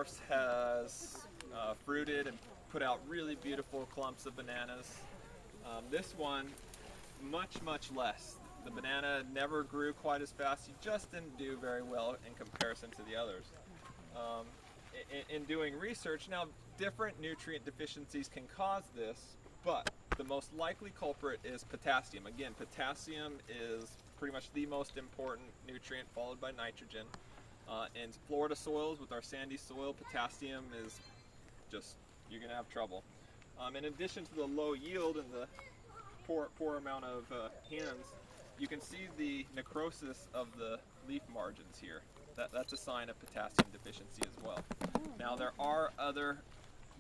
dwarfs has fruited and put out really beautiful clumps of bananas. This one, much less. The banana never grew quite as fast. He just didn't do very well in comparison to the others. In doing research, now different nutrient deficiencies can cause this, but the most likely culprit is potassium. Again, potassium is pretty much the most important nutrient, followed by nitrogen. In Florida soils with our sandy soil, potassium is just, you're going to have trouble. In addition to the low yield and the poor amount of hands, you can see the necrosis of the leaf margins here. That's a sign of potassium deficiency as well. Now there are other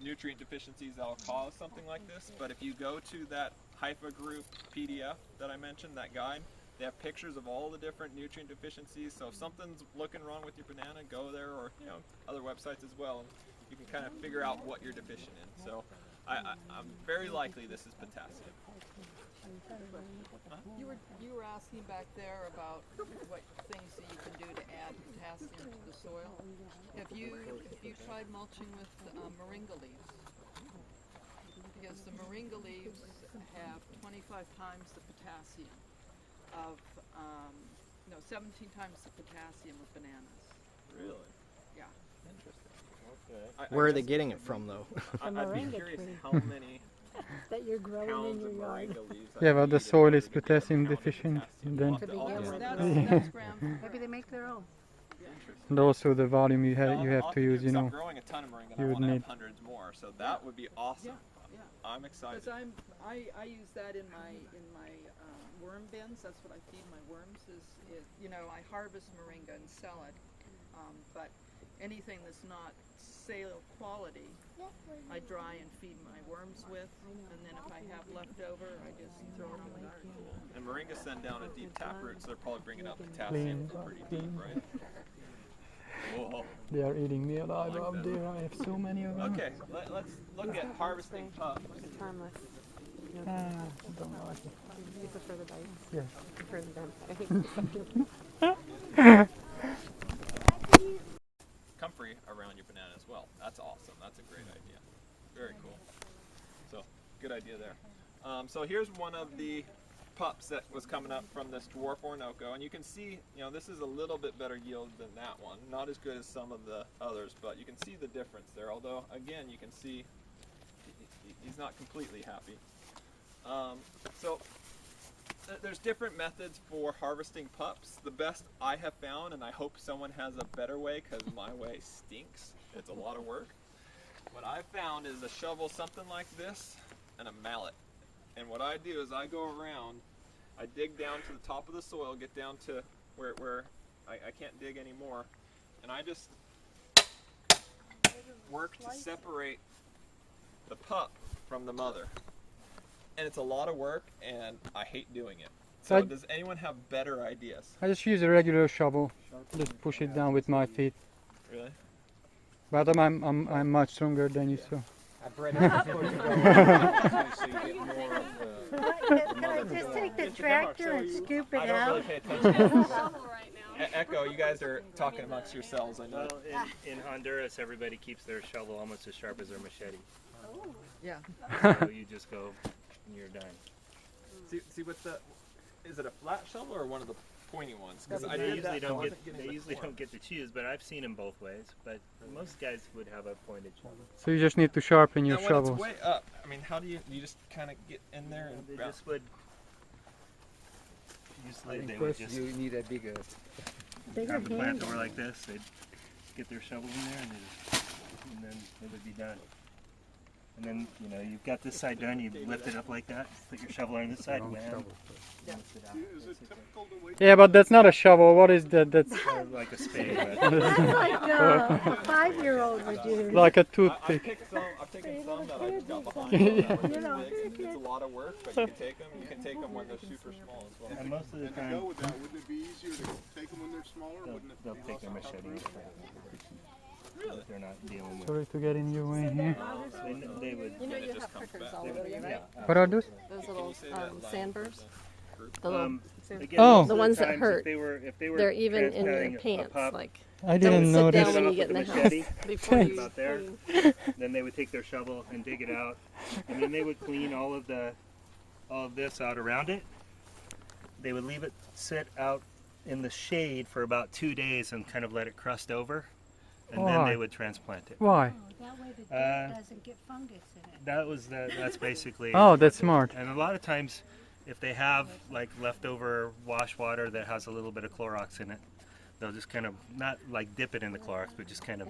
nutrient deficiencies that will cause something like this, but if you go to that HIFA group PDF that I mentioned, that guide, they have pictures of all the different nutrient deficiencies. So if something's looking wrong with your banana, go there, or other websites as well, and you can kind of figure out what you're deficient in. So I'm very likely this is potassium. You were asking back there about what things that you can do to add potassium to the soil. Have you tried mulching with moringa leaves? Because the moringa leaves have 25 times the potassium of 17 times the potassium of bananas. Really? Yeah. Interesting. Okay. Where are they getting it from, though? I'd be curious how many that you're growing in your yard. Yeah, but the soil is potassium deficient. Then That's Maybe they make their own. and also the volume you have to use, I'm growing a ton of moringa, and I want to have hundreds more, so that would be awesome. Yeah. I'm excited. Because I use that in my worm bins. That's what I feed my worms. I harvest moringa and sell it, but anything that's not sale quality, I dry and feed my worms with, and then if I have leftover, I just throw it on the garden. And moringa send down a deep taproot, so they're probably bringing up potassium pretty deep, right? Whoa. They are eating me alive up there. I have so many of them. Okay, let's look at harvesting pups. It's harmless. I don't like it. You prefer the bites? Yes. I prefer the Comfrey around your banana as well. That's awesome. That's a great idea. Very cool. So, good idea there. So here's one of the pups that was coming up from this dwarf Orinoco, and you can see, this is a little bit better yield than that one. Not as good as some of the others, but you can see the difference there. Although, again, you can see he's not completely happy. So there's different methods for harvesting pups. The best I have found, and I hope someone has a better way because my way stinks, it's a lot of work. What I've found is a shovel something like this and a mallet. And what I do is I go around, I dig down to the top of the soil, get down to where I can't dig anymore, and I just work to separate the pup from the mother. And it's a lot of work, and I hate doing it. So does anyone have better ideas? I just use a regular shovel. Just push it down with my feet. Really? But I'm much stronger than you, so. I've read it. So you get more of the... Can I just take the tractor and scoop it out? I don't really pay attention. Echo, you guys are talking amongst yourselves, I know. Well, in Honduras, everybody keeps their shovel almost as sharp as their machete. Oh. Yeah. So you just go and you're done. See what's the... Is it a flat shovel or one of the pointy ones? Because They usually don't get to choose, but I've seen them both ways. But most guys would have a pointed shovel. So you just need to sharpen your now, when shovels. it's way up, I mean, how do you just kind of get in there and... They just would... Usually they would First, just you need a bigger... have the plant over like this. They'd get their shovel in there, and then it would be done. And then, you've got this side done, you lift it up like that, put your shovel on this side, wham, lift it out. Is it typical to wait? Yeah, but that's not a shovel. What is that? That's Like a spade. That's like a 5-year-old would do. like a I've toothpick. taken some that I got behind. It's a lot of work, but you can take them. You can take them when they're super small as well. And most of the And to time, go with that, wouldn't it be easier to take them when they're smaller? Wouldn't it they'll be take their less machete. Really? They're not dealing with Sorry to get in your way here. they would. You it have just comes prickers back. all over you, right? What are those? Those Can little you say that loud? sandburrs. fruit. The little, Again, Oh. most The of ones that times hurt, if they were they're even in transplanting your a pants. pup, Like, I don't didn't sit notice. down when you Off get in the with a house machete. before you about there, then they would take their shovel and dig it out, and then they would clean all of this out around it. They would leave it sit out in the shade for about 2 days and kind of let it crust over, and then Why? they would transplant it. Why? That way the Uh, dirt doesn't get fungus in it. That's basically. Oh, that's smart. And a lot of times, if they have like leftover wash water that has a little bit of Clorox in it, they'll just kind of not like dip it in the Clorox, but just kind of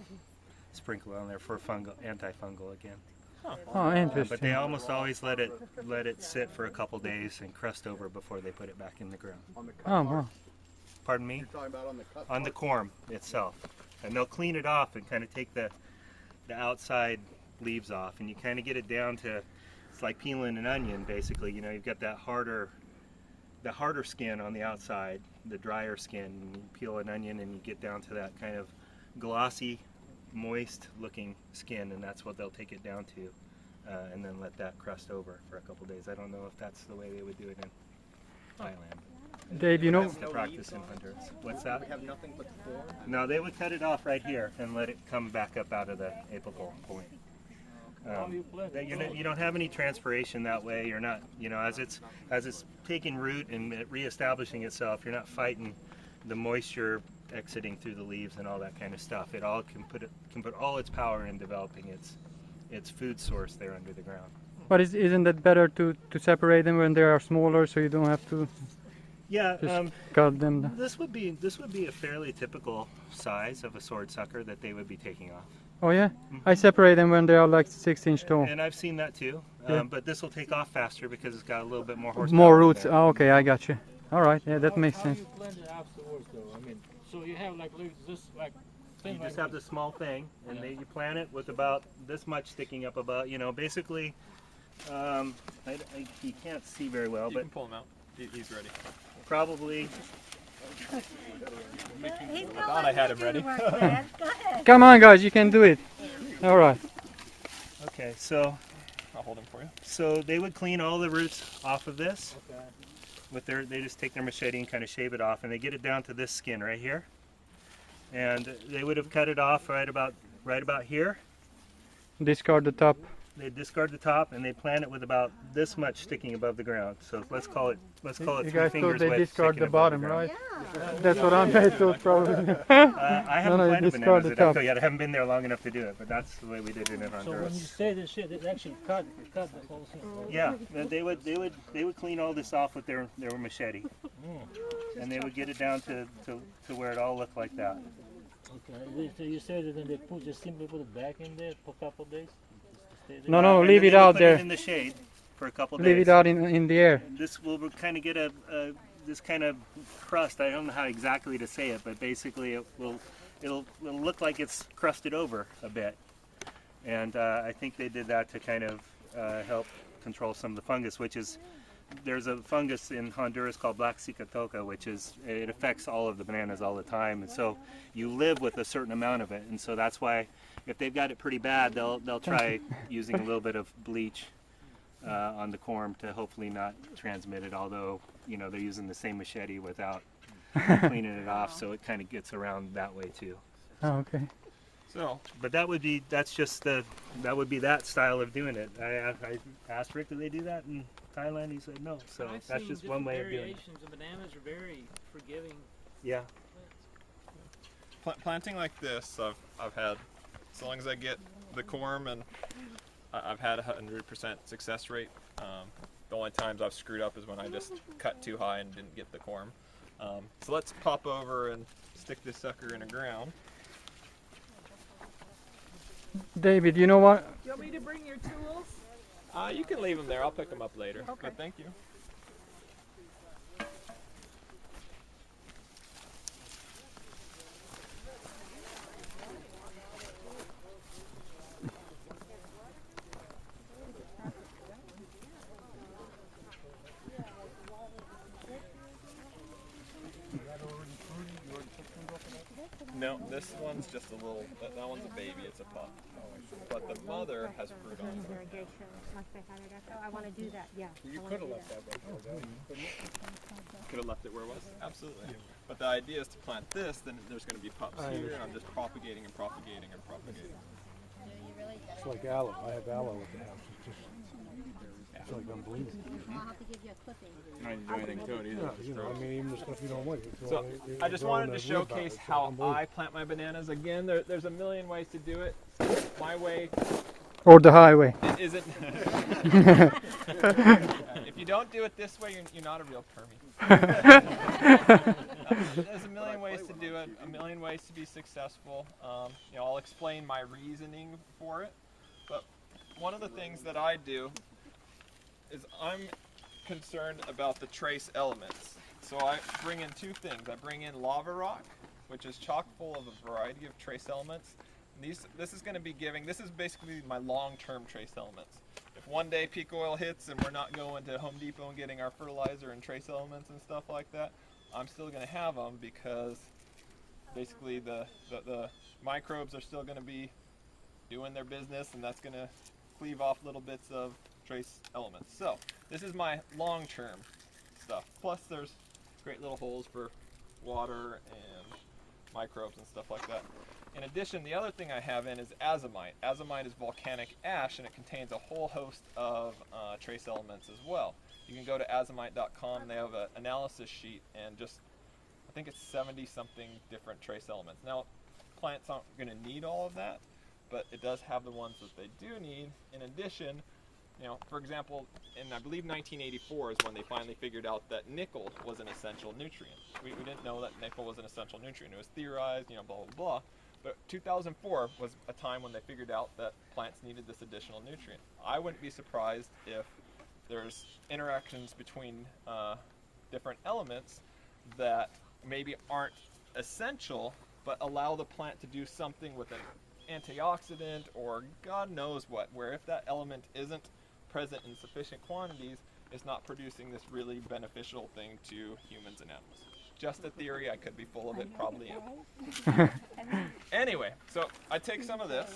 sprinkle it on there for antifungal again. Oh, But they interesting. almost always let it sit for a couple days and crust over before they put it back in the ground. On the cut Oh, part. wow. Pardon me? You're talking about on the cut On the part. corm itself, and they'll clean it off and kind of take the outside leaves off, and you kind of get it down to it's like peeling an onion basically. You know, you've got the harder skin on the outside, the drier skin. And you peel an onion and you get down to that kind of glossy, moist looking skin, and that's what they'll take it down to, and then let that crust over for a couple days. I don't know if that's the way they would do it in Thailand. Dave, you know, That's the practice in Honduras. What's that? We have nothing but the form. No, they would cut it off right here and let it come back up out of the apical point. You don't have any transpiration that way. You're not, you know, as it's taking root and reestablishing itself, you're not fighting the moisture exiting through the leaves and all that kind of stuff. It all can put all its power in developing its food source there under the ground. but isn't it better to separate them when they are smaller so you don't have to Yeah, just cut them down? this would be a fairly typical size of a sword sucker that they would be taking off. Oh, yeah? I separate them when they are like 6-inch tall. And I've seen that too, Yeah. but this will take off faster because it's got a little bit more horsepower. More in roots. there. Oh, okay, I got you. All right, yeah, that makes How sense. do you blend it afterwards, though? I mean, so you have like this like thing You like just have this small thing, and you plant it with about this much sticking up above. You know, basically, you can't see very well, You but can pull him out. He's ready. probably He's I thought I had him ready. Go ahead. Come on, guys, you can do it. All right. okay. So I'll hold him for you. they would clean all the roots off of this. Okay. They just take their machete and kind of shave it off, and they get it down to this skin right here. And they would have cut it off right about here. Discard the top. They discard the top and they plant it with about this much sticking above the ground. So let's call it You 3 guys thought fingers they width discard sticking the above bottom, ground. right? That's what I'm told probably. I haven't No, planted discard bananas the at top. Echo yet. I haven't been there long enough to do it, but that's the way we did it in So when you Honduras. say this shit, they actually cut the whole thing. Yeah, they would clean all this off with their machete, and they would get it down to where it all looked like that. Okay. So you say that then they just simply put it back in there for a couple of days? Just stay there? No, And leave then it they would out put there. It in the shade for a couple days. Leave it out in the air. This will kind of get this kind of crust. I don't know how exactly to say it, but basically it'll look like it's crusted over a bit. And I think they did that to kind of help control some of the fungus, which is there's a fungus in Honduras called black cicatoca, which it affects all of the bananas all the time, and so you live with a certain amount of it, and so that's why if they've got it pretty bad, they'll try using a little bit of bleach on the corm to hopefully not transmit it, although you know they're using the same machete without cleaning it off, so it kind of gets around that way too. Oh, okay. So, But that would be that would be that style of doing it. I asked Rick, did they do that in Thailand? He said no. So I've that's seen just one different way of doing it. variations of bananas are very forgiving. Yeah. planting like this, I've had, as long as I get the corm, and I've had a 100% success rate. The only times I've screwed up is when I just cut too high and didn't get the corm. So let's pop over and stick this sucker in the ground. David, you know what? You want me to bring your tools? You can leave them there. I'll pick them up later. Okay. But thank you. No, this This one's just a little, that one's a baby, it's a pup. But the mother has fruit on it. Irrigation, once they had it up. Oh, I want to do that, yeah. You could have left that before, though. Couldn't you? Could have left it where it was? Absolutely. But the idea is to plant this, then there's going to be pups here, and I'm just propagating and propagating and propagating. It's like aloe. I have aloe at the house. It's like unbelievable. I'll have to give you a clipping. You don't need to do anything to it either. Yeah, you know, I mean, even the stuff you don't like. It's So all- I just it's all wanted in to that wood showcase box. It's how unbelievable. I plant my bananas. Again, there's a million ways to do it. My way Or the highway. isn't. If you don't do it this way, you're not a real permie. There's a million ways to do it, a million ways to be successful. You know, I'll explain my reasoning for it. But one of the things that I do is I'm concerned about the trace elements. So I bring in two things. I bring in lava rock, which is chock full of a variety of trace elements. This is going to be giving, this is basically my long-term trace elements. If one day peak oil hits and we're not going to Home Depot and getting our fertilizer and trace elements and stuff like that, I'm still going to have them because basically the microbes are still going to be doing their business, and that's going to cleave off little bits of trace elements. So this is my long-term stuff. Plus there's great little holes for water and microbes and stuff like that. In addition, the other thing I have in is azomite. Azomite is volcanic ash, and it contains a whole host of trace elements as well. You can go to azomite.com, they have an analysis sheet, and just, I think it's 70 something different trace elements. Now, plants aren't going to need all of that, but it does have the ones that they do need. In addition, you know, for example, in I believe 1984 is when they finally figured out that nickel was an essential nutrient. We didn't know that nickel was an essential nutrient. It was theorized, you know, blah, blah, blah. But 2004 was a time when they figured out that plants needed this additional nutrient. I wouldn't be surprised if there's interactions between different elements that maybe aren't essential, but allow the plant to do something with an antioxidant or God knows what, where if that element isn't present in sufficient quantities, it's not producing this really beneficial thing to humans and animals. Just a theory, I could be full of it, probably am. Anyway, so I take some of this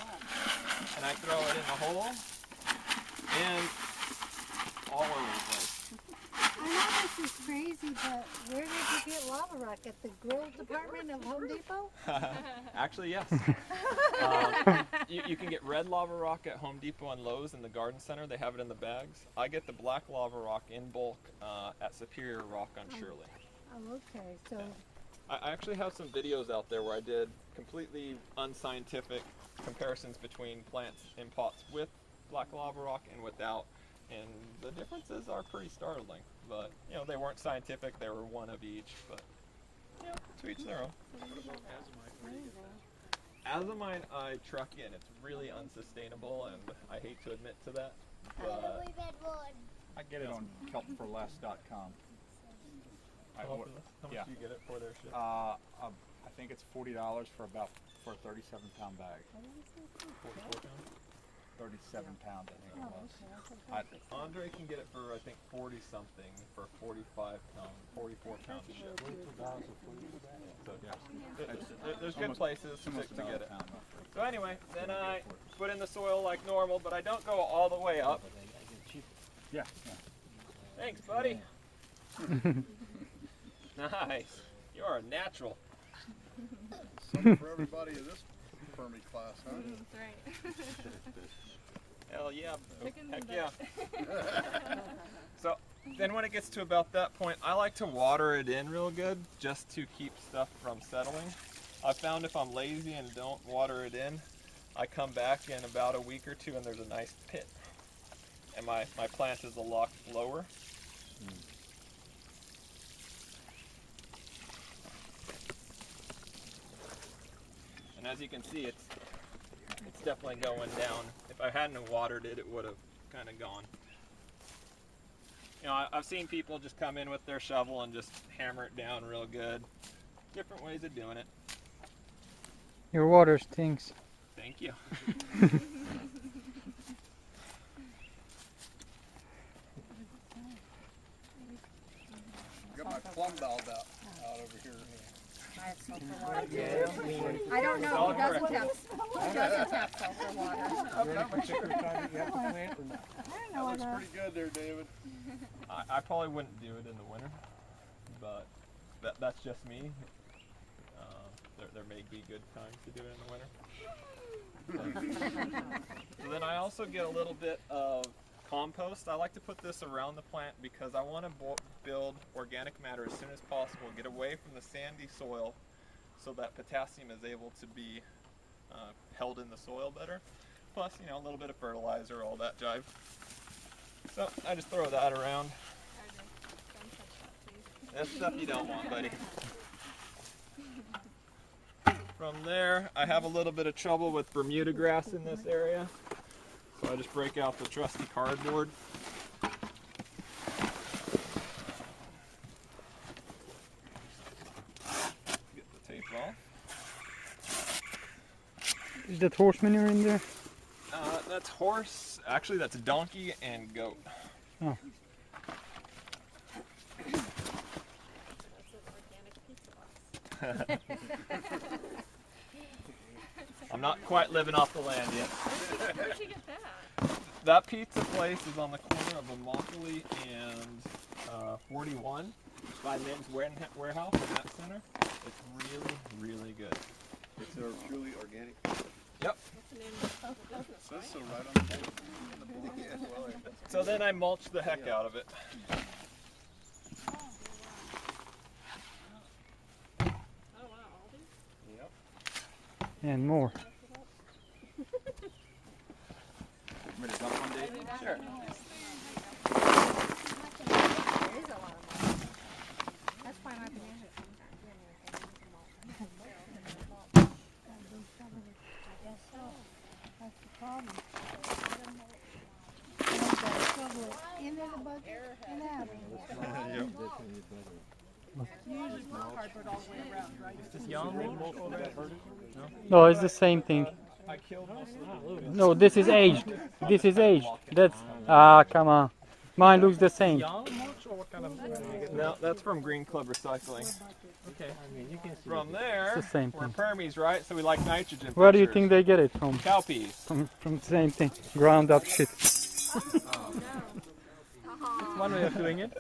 and I throw it in the hole and all over the place. I know this is crazy, but where did you get lava rock? At the grill department of Home Depot? Actually, yes. You can get red lava rock at Home Depot and Lowe's in the garden center. They have it in the bags. I get the black lava rock in bulk at Superior Rock on Shirley. Oh, okay. So I actually have some videos out there where I did completely unscientific comparisons between plants in pots with black lava rock and without, and the differences are pretty startling. But you know, they weren't scientific; they were one of each. But yeah, to each their own. Azomite I truck in. It's really unsustainable, and I hate to admit to that. But I get it on kelpforless.com. how much yeah. do you get it for their shit? I think it's $40 for a 37-pound bag. 44 pounds? 37 pounds, I think it was. Andre can get it for I think 40 something for 44 pound ship. So yeah, there's good places to get it. So anyway, then I put in the soil like normal, but I don't go all the way up. Yeah. Thanks, buddy. Nice. You are a natural. Something for everybody in this permit class, huh? That's right. Hell yeah. Chicken Heck and yeah. So then when it gets to about that point, I like to water it in real good just to keep stuff from settling. I found if I'm lazy and don't water it in, I come back in about a week or two and there's a nice pit. And my plant is a lot lower. And as you can see, it's definitely going down. If I hadn't watered it, it would have kind of gone. You know, I've seen people just come in with their shovel and just hammer it down real good. Different ways of doing it. Your water stinks. Thank you. Got my plumb valve out over here. have sulfur water. I don't know who doesn't have sulfur water. That looks pretty good there, David. I probably wouldn't do it in the winter, but that's just me. There may be good times to do it in the winter. So then I also get a little bit of compost. I like to put this around the plant because I want to build organic matter as soon as possible, get away from the sandy soil so that potassium is able to be held in the soil better. Plus, you know, a little bit of fertilizer, all that jive. So I just throw that around. That's stuff you don't want, buddy. From there, I have a little bit of trouble with Bermuda grass in this area. So I just break out the trusty cardboard. Get the tape off. Is that horse manure in there? That's horse. Actually, that's donkey and goat. Oh. I'm not quite living off the land yet. Where'd you get that? That pizza place is on the corner of Immokalee and 41 by Mim's Warehouse in that center. It's really, really good. It's a truly organic. Yep. It says so right on the board. Yeah, well, So then I mulch the heck out of it. Yep. And more. Want me to dump one, Dave? Sure. It is a lot of money. That's why my bananas aren't doing anything. I guess so. That's the problem. I've got to shovel it into the bucket and out again. Usually put cardboard all the way around, right? Is this young? No, it's the same thing. I killed most of them. No, this is aged. This is aged. That's come on. Mine looks the same. Young mulch or what kind of? No, that's from Green Club Recycling. Okay. From there, It's the same we're thing. Permies, right? So we like nitrogen. Where do you fixtures. think they get it from? Cowpeas. From the same thing. Ground up shit. One way of doing it.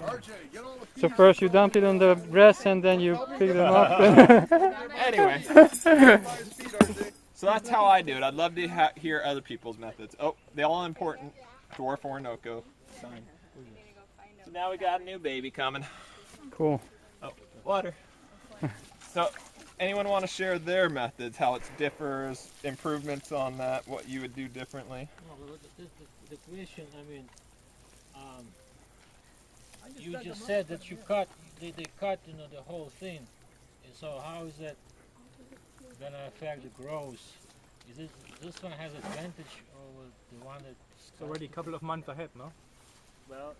RJ, get all the So first you dump it on the grass and then you pick them up. Anyway, feet, RJ. so that's how I do it. I'd love to hear other people's methods. Oh, the all important Dwarf Orinoco sign. So now we got a new baby coming. Cool. Oh, water. So, anyone want to share their methods, how it differs, improvements on that, what you would do differently? No, the question, I mean, you just said that you cut, they cut, you know, the whole thing. And so how is that gonna affect the growth? Is it, this one has advantage over the one that? It's already a couple of months ahead, no? Well,